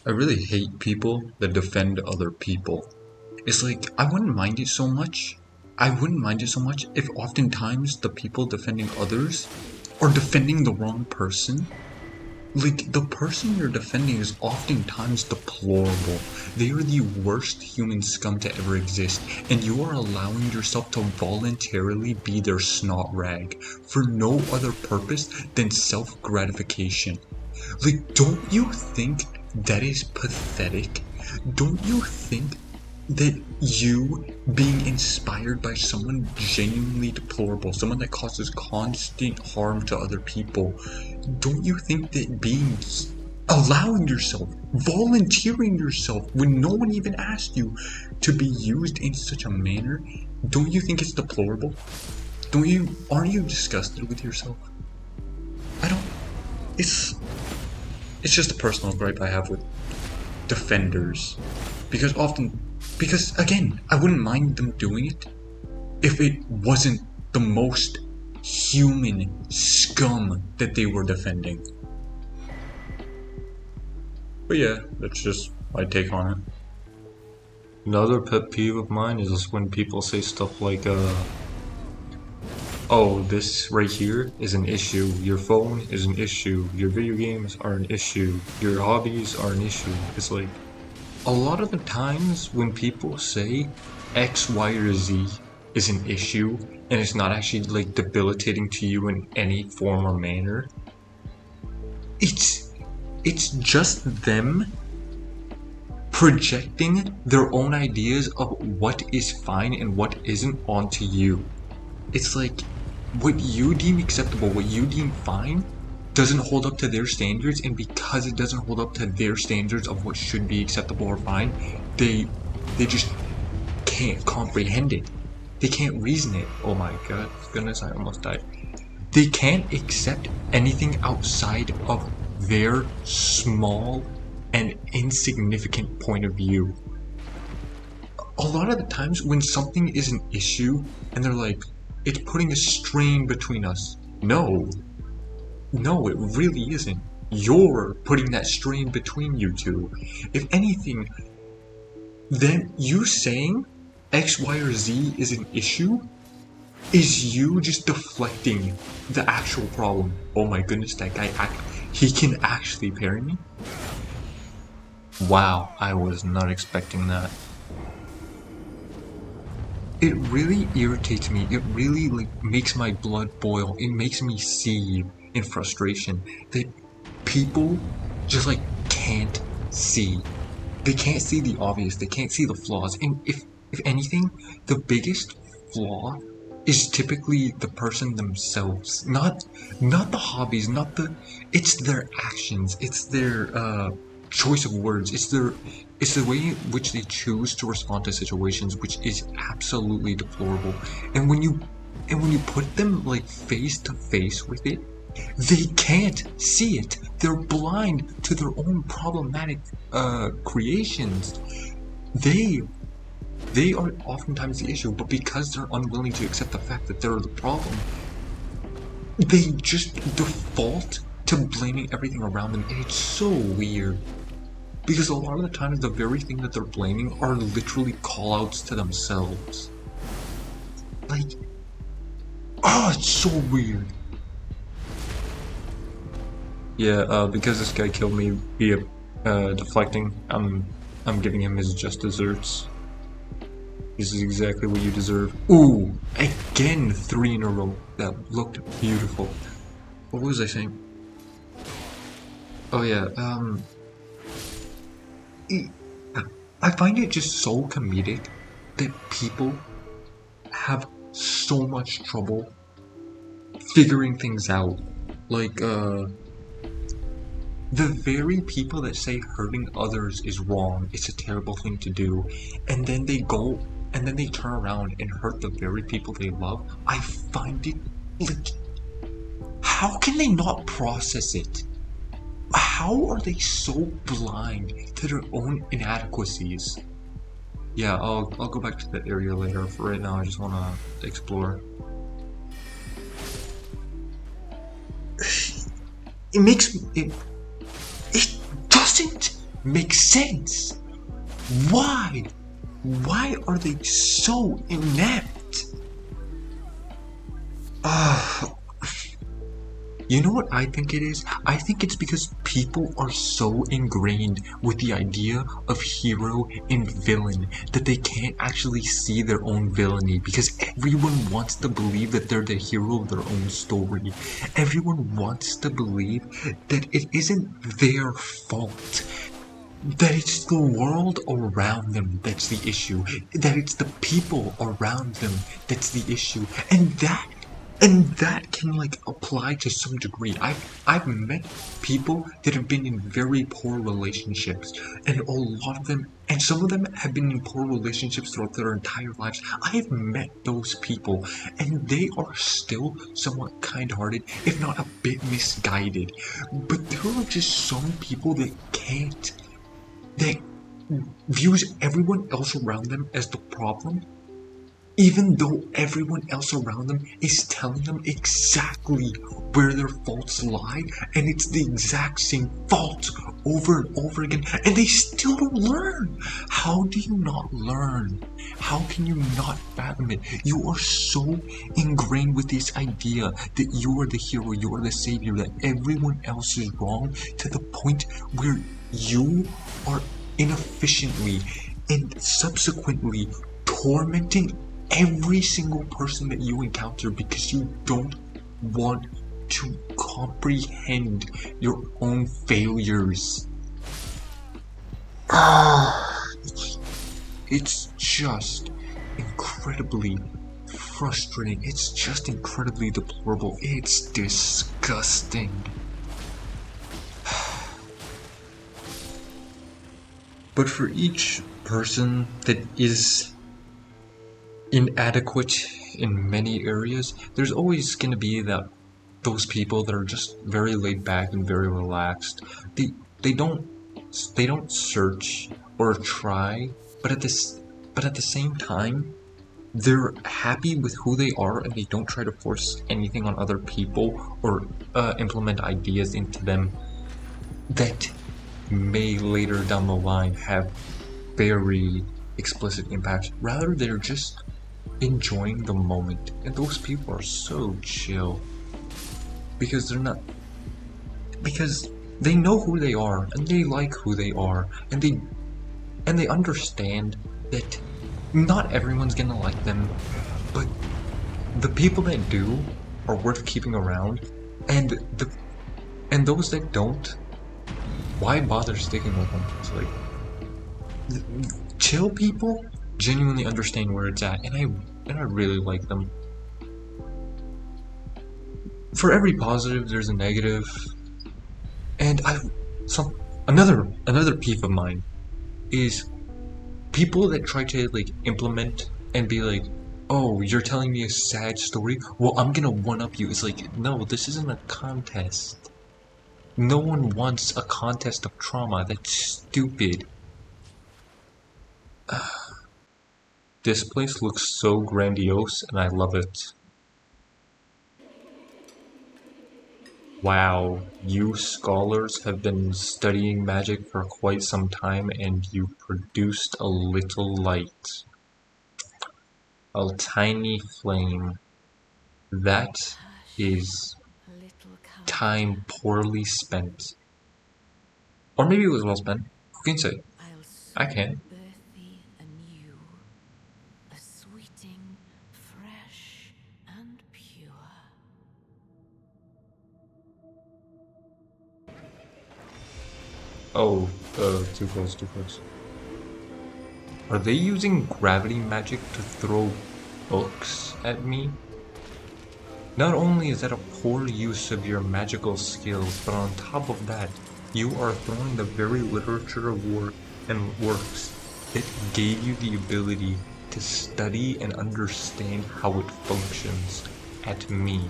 I really hate people that defend other people. It's like, I wouldn't mind it so much. I wouldn't mind it so much if oftentimes the people defending others are defending the wrong person. Like, the person you're defending is oftentimes deplorable. They are the worst human scum to ever exist, and you are allowing yourself to voluntarily be their snot rag for no other purpose than self-gratification. Like, don't you think that is pathetic? Don't you think that you being inspired by someone genuinely deplorable, someone that causes constant harm to other people, don't you think that allowing yourself, volunteering yourself when no one even asked you to be used in such a manner, don't you think it's deplorable? Aren't you disgusted with yourself? I don't, it's just a personal gripe I have with defenders. Because again, I wouldn't mind them doing it if it wasn't the most human scum that they were defending. But yeah, that's just my take on it. Another pet peeve of mine is when people say stuff like, oh, this right here is an issue, your phone is an issue, your video games are an issue, your hobbies are an issue. It's like, a lot of the times when people say X, Y, or Z is an issue, and it's not actually like debilitating to you in any form or manner, it's just them projecting their own ideas of what is fine and what isn't onto you. It's like, what you deem acceptable, what you deem fine, doesn't hold up to their standards, and because it doesn't hold up to their standards of what should be acceptable or fine, they just can't comprehend it. They can't reason it. Oh my goodness, I almost died. They can't accept anything outside of their small and insignificant point of view. A lot of the times when something is an issue and they're like, it's putting a strain between us. No, it really isn't. You're putting that strain between you two. If anything, then you saying X, Y, or Z is an issue is you just deflecting the actual problem. Oh my goodness, that guy, he can actually parry me? Wow, I was not expecting that. It really irritates me. It really makes my blood boil. It makes me seethe in frustration that people just can't see. They can't see the obvious. They can't see the flaws. And if anything, the biggest flaw is typically the person themselves. Not the hobbies. It's their actions. It's their choice of words. It's the way in which they choose to respond to situations, which is absolutely deplorable. And when you put them face to face with it, they can't see it. They're blind to their own problematic creations. They are oftentimes the issue, but because they're unwilling to accept the fact that they're the problem, they just default to blaming everything around them, and it's so weird. Because a lot of the times, the very thing that they're blaming are literally call-outs to themselves. It's so weird. Yeah, because this guy killed me via deflecting, I'm giving him his just desserts. This is exactly what you deserve. Ooh, again 3 in a row. That looked beautiful. What was I saying? Oh yeah, I find it just so comedic that people have so much trouble figuring things out. The very people that say hurting others is wrong, it's a terrible thing to do, and then they turn around and hurt the very people they love. I find it, how can they not process it? How are they so blind to their own inadequacies? Yeah, I'll go back to that area later. For right now, I just want to explore. It doesn't makes sense. Why? Why are they so inept? You know what I think it is? I think it's because people are so ingrained with the idea of hero and villain that they can't actually see their own villainy, because everyone wants to believe that they're the hero of their own story. Everyone wants to believe that it isn't their fault, that it's the world around them that's the issue, that it's the people around them that's the issue, and that can like apply to some degree. I've met people that have been in very poor relationships, and a lot of them, and some of them have been in poor relationships throughout their entire lives. I've met those people, and they are still somewhat kind-hearted, if not a bit misguided. But there are just some people that views everyone else around them as the problem, even though everyone else around them is telling them exactly where their faults lie, and it's the exact same fault over and over again, and they still don't learn. How do you not learn? How can you not fathom it? You are so ingrained with this idea that you are the hero, you are the savior, that everyone else is wrong, to the point where you are inefficiently and subsequently tormenting every single person that you encounter because you don't want to comprehend your own failures. It's just incredibly frustrating. It's just incredibly deplorable. It's disgusting. But for each person that is inadequate in many areas, there's always going to be those people that are just very laid back and very relaxed. They they don't they don't search or try, but at the same time, they're happy with who they are, and they don't try to force anything on other people or implement ideas into them that may later down the line have very explicit impacts. Rather, they're just enjoying the moment, and those people are so chill because they know who they are, and they like who they are, and they understand that not everyone's gonna like them, but the people that do are worth keeping around, and those that don't, why bother sticking with them? It's like, chill people genuinely understand where it's at, and I really like them. For every positive, there's a negative, and another peeve of mine is people that try to like implement and be like, oh, you're telling me a sad story? Well, I'm gonna one up you. It's like, no, this isn't a contest. No one wants a contest of trauma. That's stupid. This place looks so grandiose, and I love it. Wow, you scholars have been studying magic for quite some time, and you produced a little light. A tiny flame. That is time poorly spent. Or maybe it was well spent. Who can say? I can. Anew, a sweeting, fresh and pure. Oh, too close, too close. Are they using gravity magic to throw books at me? Not only is that a poor use of your magical skills, but on top of that, you are throwing the very literature of works that gave you the ability to study and understand how it functions at me.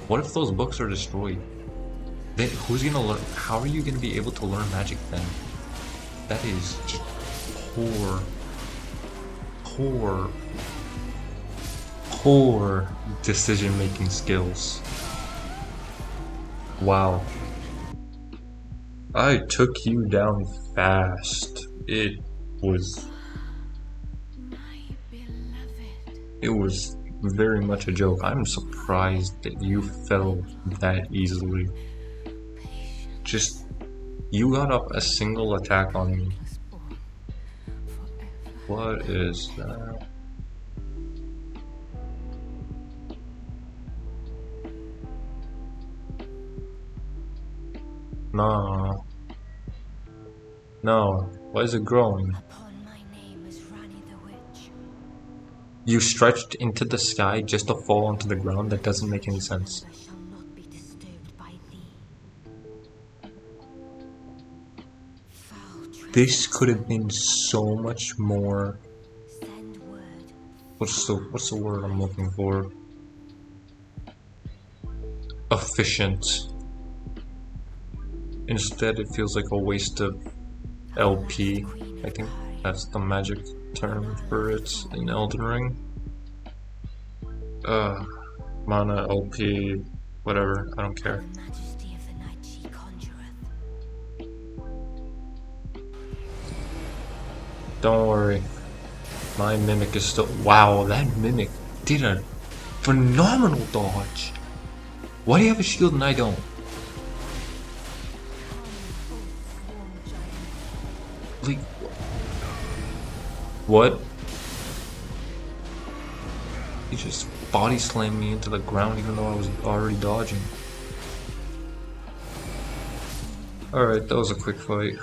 What if those books are destroyed? Then who's gonna learn? How are you gonna be able to learn magic then? That is just poor decision-making skills. Wow. I took you down fast. Was My beloved. it was very much a joke. I'm surprised that you fell that easily. Patience. Just you got up a single attack on me. Was born forever. What is that? No. No. Why is it growing? Upon my name as Rani the Witch. You stretched into the sky just to fall onto the ground? That doesn't make any sense. Slumber shall not be disturbed by thee. Foul This could trespass. have been so much more. Send word. What's the word I'm looking for? Efficient. Instead, it feels like a waste of LP. I think that's the magic term for it in Elden Ring. Mana, LP, whatever, I don't care. The majesty of the night she conjureth. Don't worry. My mimic is still. Wow, that mimic did a phenomenal dodge. Why do you have a shield and I don't? Like, what? He just body slammed me into the ground even though I was already dodging. Alright, that was a quick fight.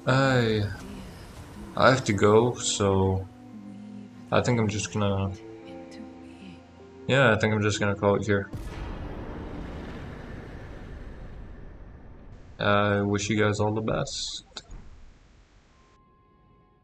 I have to go, so I think I'm just gonna. Yeah, I think I'm just gonna call it here. I wish you guys all the best.